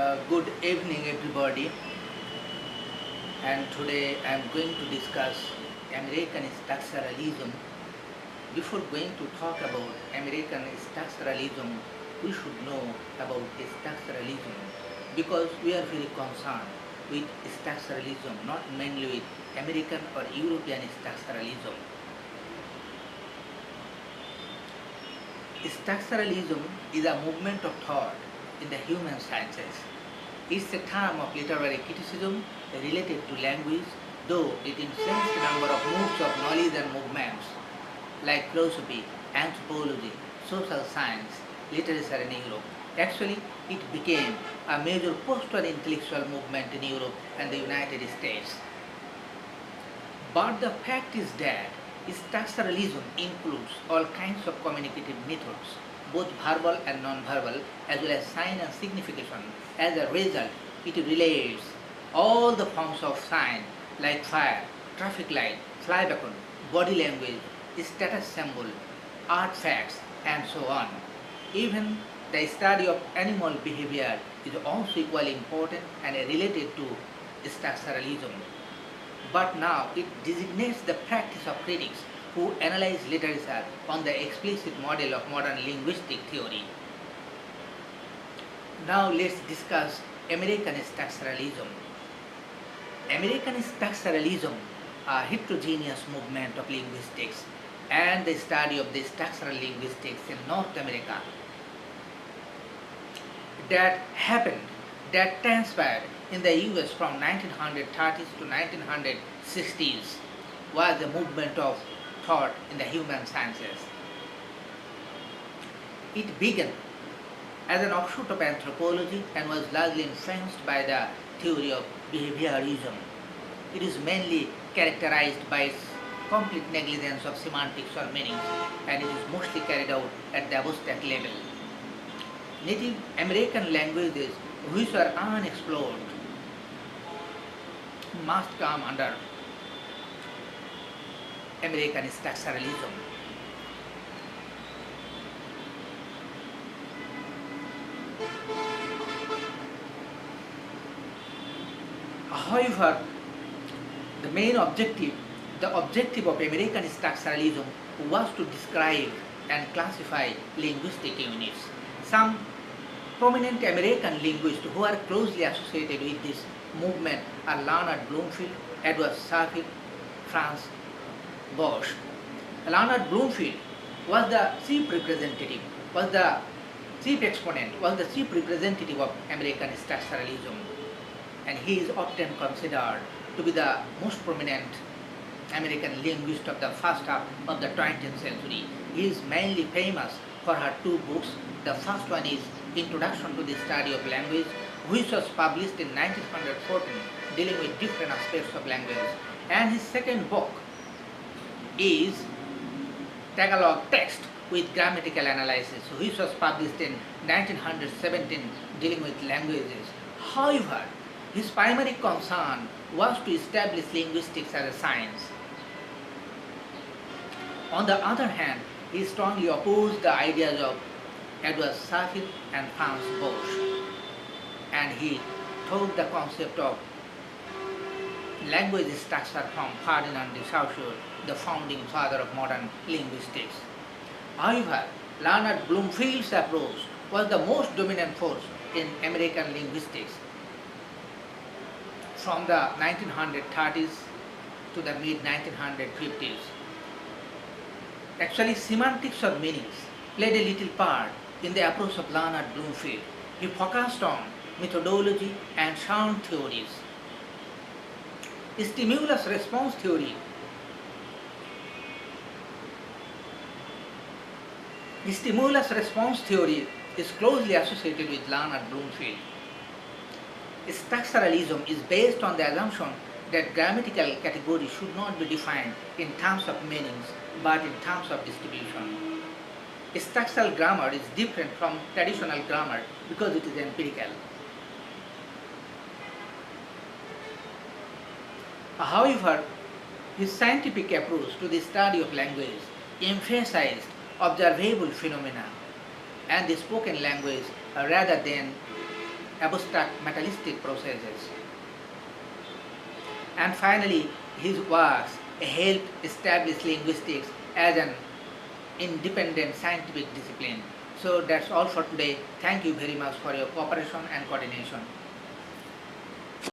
Good evening, everybody. And today I am going to discuss American structuralism. Before going to talk about American structuralism, we should know about structuralism because we are very concerned with structuralism, not mainly with American or European structuralism. Structuralism is a movement of thought in the human sciences. It's a term of literary criticism related to language, though it influenced a number of modes of knowledge and movements like philosophy, anthropology, social science, literature in Europe. Actually, it became a major post-war intellectual movement in Europe and the United States. But the fact is that structuralism includes all kinds of communicative methods, both verbal and non-verbal, as well as sign and signification. As a result, it relates all the forms of sign like fire, traffic light, fly beacon, body language, status symbol, artifacts, and so on. Even the study of animal behavior is also equally important and related to structuralism. But now it designates the practice of critics who analyze literature on the explicit model of modern linguistic theory. Now let's discuss American structuralism. American structuralism, a heterogeneous movement of linguistics and the study of the structural linguistics in North America that transpired in the US from 1930s to 1960s was a movement of thought in the human sciences. It began as an offshoot of anthropology and was largely influenced by the theory of behaviorism. It is mainly characterized by its complete negligence of semantics or meanings, and it is mostly carried out at the abstract level. Native American languages which were unexplored must come under American structuralism. However, the objective of American structuralism was to describe and classify linguistic units. Some prominent American linguists who are closely associated with this movement are Leonard Bloomfield, Sapir, Franz Boas. Leonard Bloomfield was the chief representative, was the chief exponent, was the chief representative of American structuralism, and he is often considered to be the most prominent American linguist of the first half of the 20th century. He is mainly famous for her two books. The first one is Introduction to the Study of Language, which was published in 1914, dealing with different aspects of language. And his second book is Tagalog Text with Grammatical Analysis, which was published in 1917, dealing with languages. However, his primary concern was to establish linguistics as a science. On the other hand, he strongly opposed the ideas of Sapir and Franz Boas, and he taught the concept of language structure from Ferdinand de Saussure, the founding father of modern linguistics. However, Leonard Bloomfield's approach was the most dominant force in American linguistics from the 1930s to the mid-1950s. Actually, semantics or meanings played a little part in the approach of Leonard Bloomfield. He focused on methodology and sound theories. Stimulus-response theory is closely associated with Leonard Bloomfield. Structuralism is based on the assumption that grammatical categories should not be defined in terms of meanings but in terms of distribution. Structural grammar is different from traditional grammar because it is empirical. However, his scientific approach to the study of language emphasized observable phenomena and the spoken language rather than abstract materialistic processes. And finally, his works helped establish linguistics as an independent scientific discipline. So that's all for today. Thank you very much for your cooperation and coordination.